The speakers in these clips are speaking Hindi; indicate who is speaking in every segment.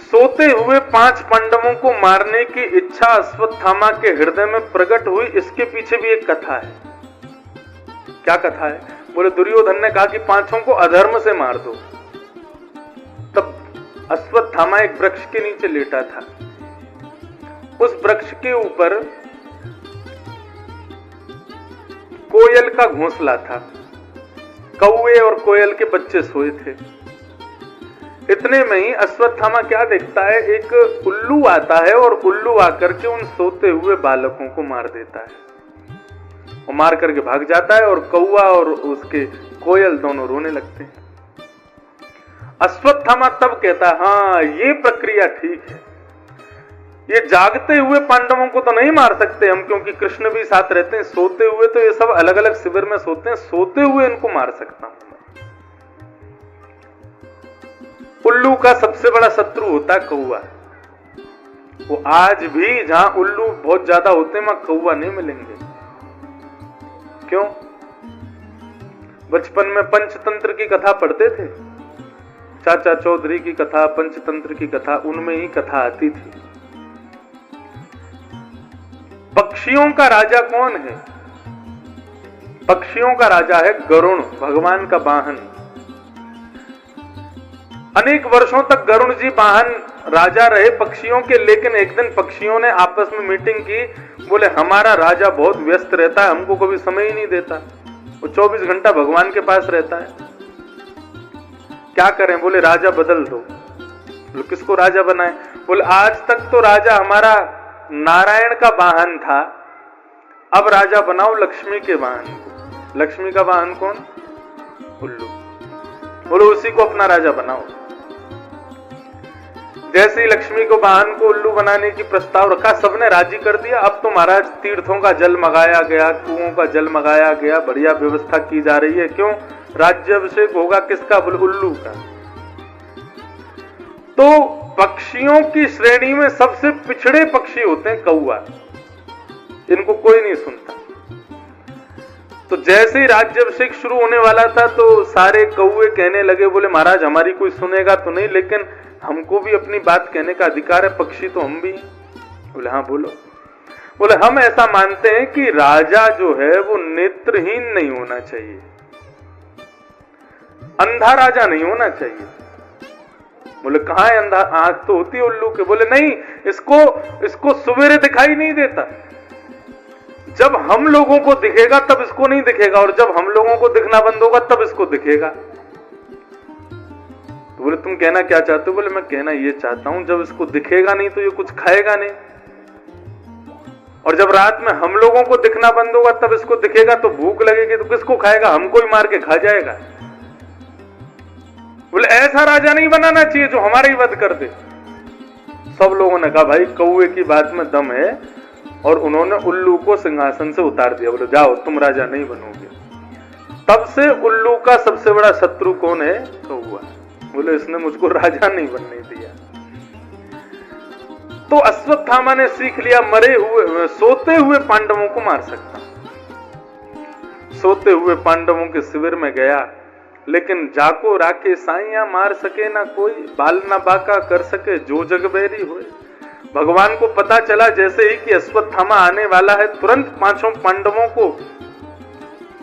Speaker 1: सोते हुए 5 पांडवों को मारने की इच्छा अश्वत्थामा के हृदय में प्रकट हुई। इसके पीछे भी एक कथा है। क्या कथा है? बोले दुर्योधन ने कहा कि 5 को अधर्म से मार दो। तब अश्वत्थामा एक वृक्ष के नीचे लेटा था। उस वृक्ष के ऊपर कोयल का घोंसला था। कौवे और कोयल के बच्चे सोए थे। इतने में ही अश्वत्थामा क्या देखता है, एक उल्लू आता है और उल्लू आकर के उन सोते हुए बालकों को मार देता है। वो मार करके भाग जाता है और कौवा और उसके कोयल दोनों रोने लगते हैं। अश्वत्थामा तब कहता है, हाँ ये प्रक्रिया ठीक है। ये जागते हुए पांडवों को तो नहीं मार सकते हम, क्योंकि कृष्ण भी साथ रहते हैं। सोते हुए तो ये सब अलग अलग शिविर में सोते हैं, सोते हुए इनको मार सकता हूं। उल्लू का सबसे बड़ा शत्रु होता है कौवा। वो आज भी जहां उल्लू बहुत ज्यादा होते हैं वहां कौवा नहीं मिलेंगे। क्यों? बचपन में पंचतंत्र की कथा पढ़ते थे, चाचा चौधरी की कथा, पंचतंत्र की कथा, उनमें ही कथा आती थी। पक्षियों का राजा कौन है? पक्षियों का राजा है गरुण, भगवान का वाहन। अनेक वर्षों तक गरुण जी वाहन राजा रहे पक्षियों के, लेकिन एक दिन पक्षियों ने आपस में मीटिंग की। बोले हमारा राजा बहुत व्यस्त रहता है, हमको कभी समय ही नहीं देता, वो 24 घंटा भगवान के पास रहता है, क्या करें? बोले राजा बदल दो। बोले किसको राजा बनाए? बोले आज तक तो राजा हमारा नारायण का वाहन था, अब राजा बनाओ लक्ष्मी के वाहन को। लक्ष्मी का वाहन कौन? उल्लू। बोलो उसी को अपना राजा बनाओ। जैसे ही लक्ष्मी को वाहन को उल्लू बनाने की प्रस्ताव रखा, सबने राजी कर दिया। अब तो महाराज तीर्थों का जल मंगाया गया, कुओं का जल मंगाया गया, बढ़िया व्यवस्था की जा रही है। क्यों? राज्याभिषेक होगा किसका? बोले उल्लू का। तो पक्षियों की श्रेणी में सबसे पिछड़े पक्षी होते हैं कौवा। इनको कोई नहीं सुनता। तो जैसे ही राज्याभिषेक शुरू होने वाला था तो सारे कौवे कहने लगे, बोले महाराज हमारी कोई सुनेगा तो नहीं, लेकिन हमको भी अपनी बात कहने का अधिकार है, पक्षी तो हम भी हैं। बोले हाँ बोलो। बोले हम ऐसा मानते हैं कि राजा जो है वो नेत्रहीन नहीं होना चाहिए, अंधा राजा नहीं होना चाहिए। बोले कहां है अंधा? आंख तो होती है उल्लू के। बोले नहीं, इसको सवेरे दिखाई नहीं देता, जब हम लोगों को दिखेगा तब इसको नहीं दिखेगा, और जब हम लोगों को दिखना बंद होगा तब इसको दिखेगा। तो बोले तुम कहना क्या चाहते हो? बोले मैं कहना ये चाहता हूं, जब इसको दिखेगा नहीं तो ये कुछ खाएगा नहीं, और जब रात में हम लोगों को दिखना बंद होगा तब इसको दिखेगा, तो भूख लगेगी तो किसको खाएगा? हमको ही मार के खा जाएगा। बोले ऐसा राजा नहीं बनाना चाहिए जो हमारा ही वध कर दे। सब लोगों ने कहा भाई कौवे की बात में दम है, और उन्होंने उल्लू को सिंहासन से उतार दिया। बोले जाओ तुम राजा नहीं बनोगे। तब से उल्लू का सबसे बड़ा शत्रु कौन है? कौवा। बोले इसने मुझको राजा नहीं बनने दिया। तो अश्वत्थामा ने सीख लिया, मरे हुए सोते हुए पांडवों को मार सकता। सोते हुए पांडवों के शिविर में गया, लेकिन जाको राके साइया मार सके ना कोई, बाल ना बाका कर सके जो जग बैरी होए। भगवान को पता चला जैसे ही कि अश्वत्थामा आने वाला है, तुरंत 5 पांडवों को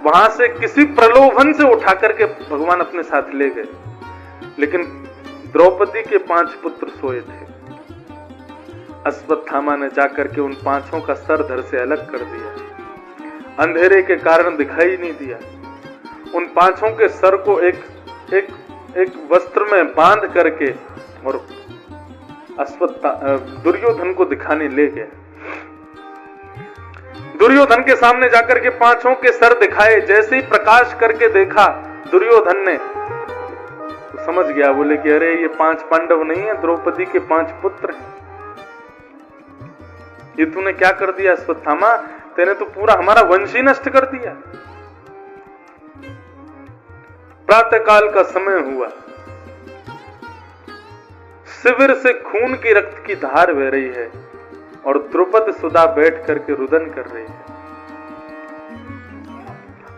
Speaker 1: वहां से किसी प्रलोभन से उठा करके भगवान अपने साथ ले गए। लेकिन द्रौपदी के 5 पुत्र सोए थे। अश्वत्थामा ने जाकर के उन 5 का सर धड़ से अलग कर दिया, अंधेरे के कारण दिखाई नहीं दिया। उन 5 के सर को एक वस्त्र में बांध करके और दुर्योधन को दिखाने ले गए। दुर्योधन के सामने जाकर के 5 के सर दिखाए। जैसे ही प्रकाश करके देखा दुर्योधन ने, तो समझ गया। बोले कि अरे ये 5 पांडव नहीं है, द्रौपदी के 5 पुत्र हैं। ये तूने क्या कर दिया अश्वत्थामा? तेने तो पूरा हमारा वंश ही नष्ट कर दिया। प्रातः काल का समय हुआ, शिविर से खून की रक्त की धार बह रही है, और द्रुपद सुधा बैठ करके रुदन कर रही है।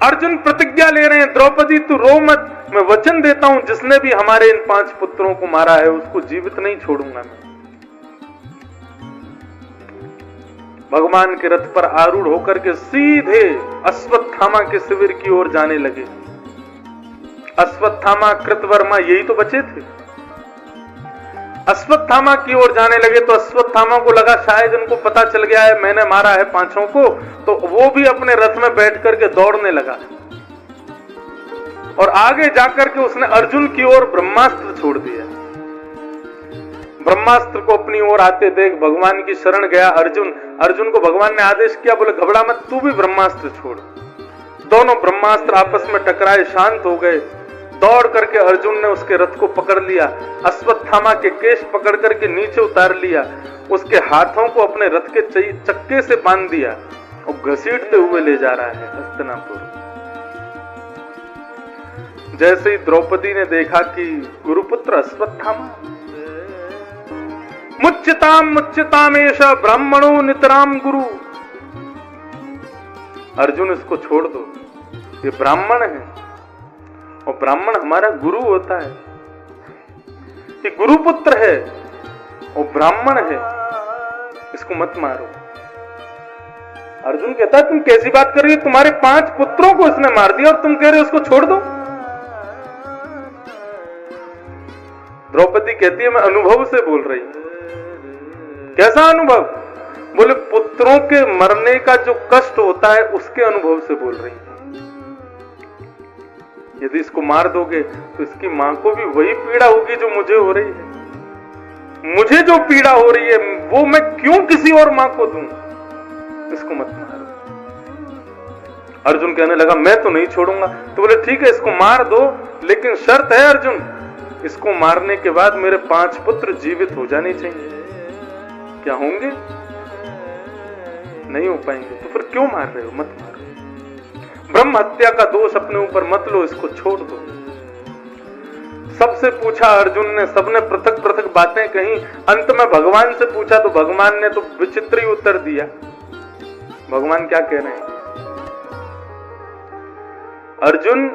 Speaker 1: अर्जुन प्रतिज्ञा ले रहे हैं, द्रौपदी तू रो मत, मैं वचन देता हूं जिसने भी हमारे इन 5 पुत्रों को मारा है उसको जीवित नहीं छोड़ूंगा मैं। भगवान के रथ पर आरूढ़ होकर के सीधे अश्वत्थामा के शिविर की ओर जाने लगे। अश्वत्थामा, कृतवर्मा यही तो बचे थे। अश्वत्थामा की ओर जाने लगे तो अश्वत्थामा को लगा शायद इनको पता चल गया है मैंने मारा है 5 को, तो वो भी अपने रथ में बैठ करके दौड़ने लगा और आगे जाकर के उसने अर्जुन की ओर ब्रह्मास्त्र छोड़ दिया। ब्रह्मास्त्र को अपनी ओर आते देख भगवान की शरण गया अर्जुन। अर्जुन को भगवान ने आदेश किया, बोले घबरा मत, तू भी ब्रह्मास्त्र छोड़। दोनों ब्रह्मास्त्र आपस में टकराए, शांत हो गए। दौड़ करके अर्जुन ने उसके रथ को पकड़ लिया, अश्वत्थामा के केश पकड़ करके नीचे उतार लिया, उसके हाथों को अपने रथ के चक्के से बांध दिया और घसीटते हुए ले जा रहा है हस्तिनापुर। जैसे ही द्रौपदी ने देखा कि गुरुपुत्र अश्वत्थामा, मुच्यतामेष ब्राह्मणो नितराम गुरु, अर्जुन इसको छोड़ दो, ये ब्राह्मण है और ब्राह्मण हमारा गुरु होता है, ये गुरुपुत्र है और ब्राह्मण है, इसको मत मारो। अर्जुन कहता है तुम कैसी बात कर रही हो, तुम्हारे 5 पुत्रों को इसने मार दिया और तुम कह रहे हो उसको छोड़ दो। द्रौपदी कहती है मैं अनुभव से बोल रही हूं। कैसा अनुभव? बोले पुत्रों के मरने का जो कष्ट होता है उसके अनुभव से बोल रही हूं। यदि इसको मार दोगे तो इसकी मां को भी वही पीड़ा होगी जो मुझे हो रही है। मुझे जो पीड़ा हो रही है वो मैं क्यों किसी और मां को दूं? इसको मत मारो। अर्जुन कहने लगा मैं तो नहीं छोड़ूंगा। तो बोले ठीक है इसको मार दो, लेकिन शर्त है अर्जुन, इसको मारने के बाद मेरे 5 पुत्र जीवित हो जाने चाहिए। क्या होंगे? नहीं हो पाएंगे। तो फिर क्यों मार रहे हो? मत मारो। ब्रह्म हत्या का दोष अपने ऊपर मत लो, इसको छोड़ दो। सबसे पूछा अर्जुन ने, सबने पृथक पृथक बातें कही। अंत में भगवान से पूछा तो भगवान ने तो विचित्र ही उत्तर दिया। भगवान क्या कह रहे हैं? अर्जुन,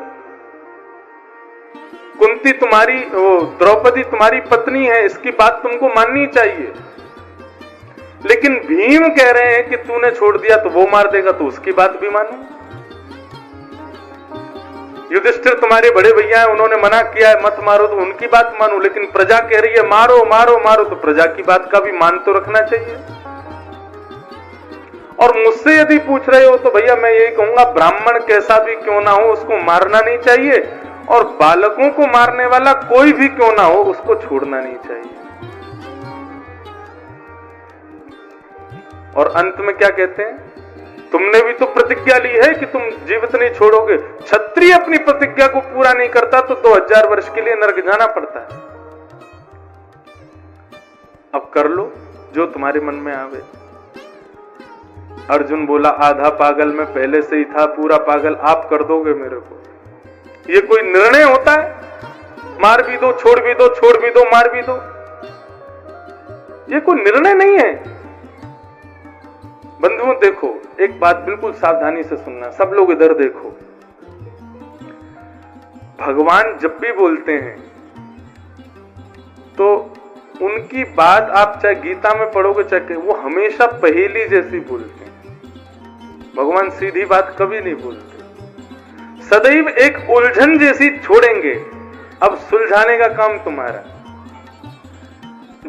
Speaker 1: कुंती तुम्हारी, द्रौपदी तुम्हारी पत्नी है, इसकी बात तुमको माननी चाहिए। लेकिन भीम कह रहे हैं कि तूने छोड़ दिया तो वो मार देगा, तो उसकी बात भी मानो। युधिष्ठिर तुम्हारे बड़े भैया हैं, उन्होंने मना किया है मत मारो, तो उनकी बात मानो। लेकिन प्रजा कह रही है मारो मारो मारो, तो प्रजा की बात का भी मान तो रखना चाहिए। और मुझसे यदि पूछ रहे हो तो भैया मैं यही कहूंगा, ब्राह्मण कैसा भी क्यों ना हो उसको मारना नहीं चाहिए, और बालकों को मारने वाला कोई भी क्यों ना हो उसको छोड़ना नहीं चाहिए। और अंत में क्या कहते हैं? तुमने भी तो प्रतिज्ञा ली है कि तुम जीवित नहीं छोड़ोगे। क्षत्रिय अपनी प्रतिज्ञा को पूरा नहीं करता तो 2000 वर्ष के लिए नरक जाना पड़ता है। अब कर लो जो तुम्हारे मन में आवे। अर्जुन बोला आधा पागल मैं पहले से ही था, पूरा पागल आप कर दोगे मेरे को। ये कोई निर्णय होता है? मार भी दो, छोड़ भी दो, छोड़ भी दो, मार भी दो, ये कोई निर्णय नहीं है। बंधुओं देखो, एक बात बिल्कुल सावधानी से सुनना, सब लोग इधर देखो। भगवान जब भी बोलते हैं तो उनकी बात आप चाहे गीता में पढ़ोगे चाहे, वो हमेशा पहेली जैसी बोलते हैं। भगवान सीधी बात कभी नहीं बोलते, सदैव एक उलझन जैसी छोड़ेंगे। अब सुलझाने का काम तुम्हारा।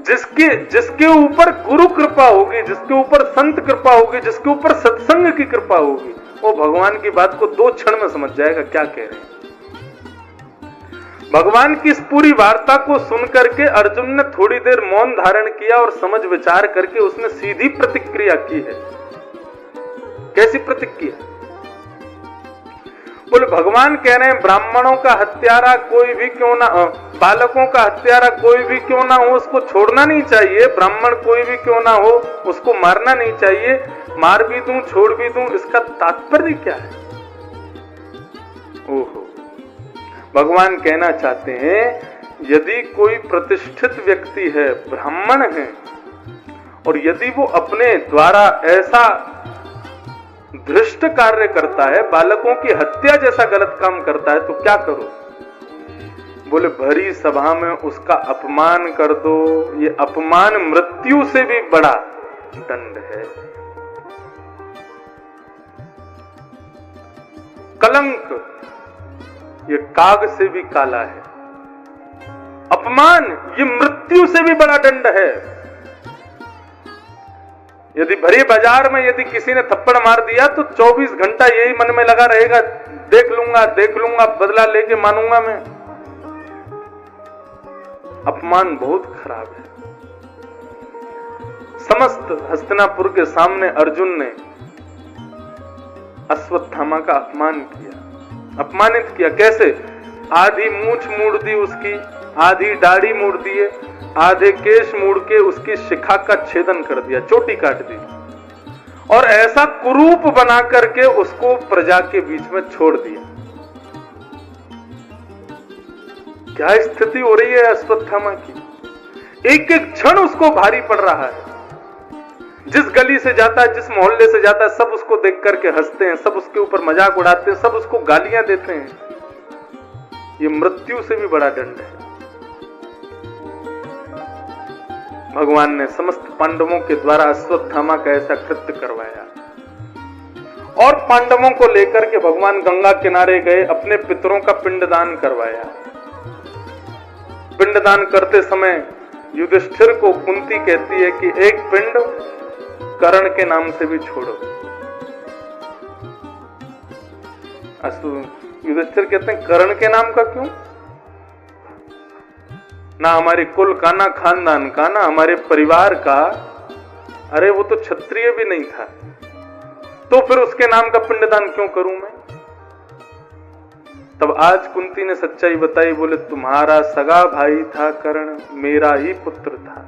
Speaker 1: जिसके ऊपर गुरु कृपा होगी, जिसके ऊपर संत कृपा होगी, जिसके ऊपर सत्संग की कृपा होगी, वो भगवान की बात को 2 क्षण में समझ जाएगा क्या कह रहे हैं। भगवान की इस पूरी वार्ता को सुन करके अर्जुन ने थोड़ी देर मौन धारण किया और समझ विचार करके उसने सीधी प्रतिक्रिया की है। कैसी प्रतिक्रिया? बोले भगवान कह रहे हैं ब्राह्मणों का हत्यारा कोई भी क्यों ना, बालकों का हत्यारा कोई भी क्यों ना हो उसको छोड़ना नहीं चाहिए। ब्राह्मण कोई भी क्यों ना हो उसको मारना नहीं चाहिए। मार भी दूं छोड़ भी दूं, इसका तात्पर्य क्या है? ओहो, भगवान कहना चाहते हैं यदि कोई प्रतिष्ठित व्यक्ति है, ब्राह्मण है, और यदि वो अपने द्वारा ऐसा धृष्ट कार्य करता है, बालकों की हत्या जैसा गलत काम करता है, तो क्या करो? बोले भरी सभा में उसका अपमान कर दो, ये अपमान मृत्यु से भी बड़ा दंड है। कलंक ये काग से भी काला है, अपमान ये मृत्यु से भी बड़ा दंड है। यदि भरी बाजार में यदि किसी ने थप्पड़ मार दिया तो 24 घंटा यही मन में लगा रहेगा, देख लूंगा, बदला लेके मानूंगा मैं। अपमान बहुत खराब है। समस्त हस्तिनापुर के सामने अर्जुन ने अश्वत्थामा का अपमान किया, अपमानित किया। कैसे? आधी मूंछ मोड़ दी उसकी, आधी दाढ़ी मोड़ दिए, आधे केश मोड़ के उसकी शिखा का छेदन कर दिया, चोटी काट दी, और ऐसा कुरूप बना करके उसको प्रजा के बीच में छोड़ दिया। क्या स्थिति हो रही है अश्वत्थामा की? एक एक क्षण उसको भारी पड़ रहा है। जिस गली से जाता है, जिस मोहल्ले से जाता है, सब उसको देख करके हंसते हैं, सब उसके ऊपर मजाक उड़ाते हैं, सब उसको गालियां देते हैं। ये मृत्यु से भी बड़ा दंड है। भगवान ने समस्त पांडवों के द्वारा अश्वत्थामा का ऐसा कृत्य करवाया, और पांडवों को लेकर के भगवान गंगा किनारे गए, अपने पितरों का पिंडदान करवाया। पिंडदान करते समय युधिष्ठिर को कुंती कहती है कि एक पिंड कर्ण के नाम से भी छोड़ो। युधिष्ठिर कहते हैं कर्ण के नाम का क्यों? ना हमारे कुल का, ना खानदान का, ना हमारे परिवार का। अरे वो तो क्षत्रिय भी नहीं था, तो फिर उसके नाम का पिंडदान क्यों करूं मैं? तब आज कुंती ने सच्चाई बताई, बोले तुम्हारा सगा भाई था कर्ण, मेरा ही पुत्र था।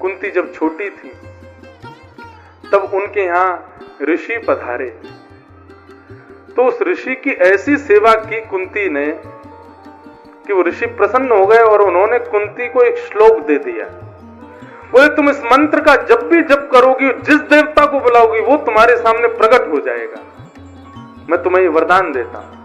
Speaker 1: कुंती जब छोटी थी तब उनके यहां ऋषि पधारे, तो उस ऋषि की ऐसी सेवा की कुंती ने कि वो ऋषि प्रसन्न हो गए, और उन्होंने कुंती को एक श्लोक दे दिया। बोले तुम इस मंत्र का जब भी जप करोगी, जिस देवता को बुलाओगी, वो तुम्हारे सामने प्रकट हो जाएगा, मैं तुम्हें ये वरदान देता हूं।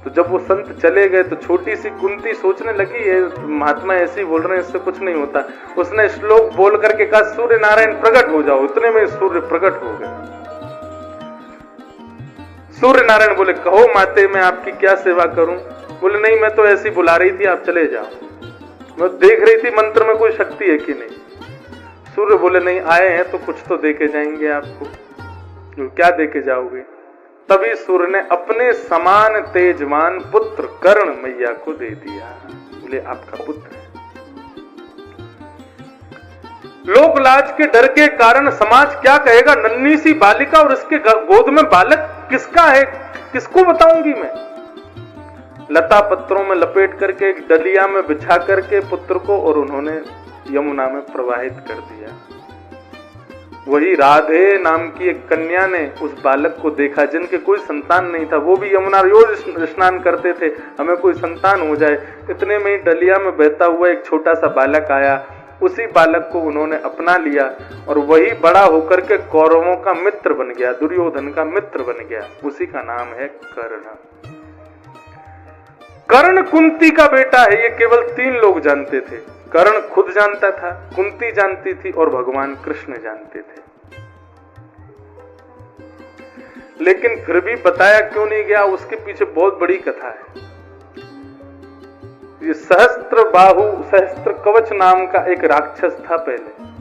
Speaker 1: तो जब वो संत चले गए तो छोटी सी कुंती सोचने लगी, ये महात्मा ऐसे ही बोल रहे हैं, इससे कुछ नहीं होता। उसने श्लोक बोल करके कहा सूर्य नारायण प्रकट हो जाओ। इतने में सूर्य प्रकट हो गए। सूर्य नारायण बोले कहो माते, मैं आपकी क्या सेवा करूं? बोले नहीं, मैं तो ऐसी बुला रही थी, आप चले जाओ, मैं देख रही थी मंत्र में कोई शक्ति है कि नहीं। सूर्य बोले नहीं, आए हैं तो कुछ तो देके जाएंगे आपको। क्या देके जाओगे? तभी सूर्य ने अपने समान तेजवान पुत्र कर्ण मैया को दे दिया। बोले आपका पुत्र है। लोक लाज के डर के कारण समाज क्या कहेगा? नन्ही सी बालिका और इसके गोद में बालक किसका है, किसको बताऊंगी मैं? लता पत्रों में लपेट करके एक डलिया में बिछा करके पुत्र को और उन्होंने यमुना में प्रवाहित कर दिया। वही राधे नाम की एक कन्या ने उस बालक को देखा जिनके कोई संतान नहीं था, वो भी यमुना रोज स्नान करते थे, हमें कोई संतान हो जाए। इतने में ही डलिया में बहता हुआ एक छोटा सा बालक आया, उसी बालक को उन्होंने अपना लिया, और वही बड़ा होकर के कौरवों का मित्र बन गया, दुर्योधन का मित्र बन गया। उसी का नाम है कर्ण। कर्ण कुंती का बेटा है, ये केवल 3 लोग जानते थे। कर्ण खुद जानता था, कुंती जानती थी, और भगवान कृष्ण जानते थे। लेकिन फिर भी बताया क्यों नहीं गया, उसके पीछे बहुत बड़ी कथा है। ये सहस्त्र बाहु सहस्त्र कवच नाम का एक राक्षस था पहले।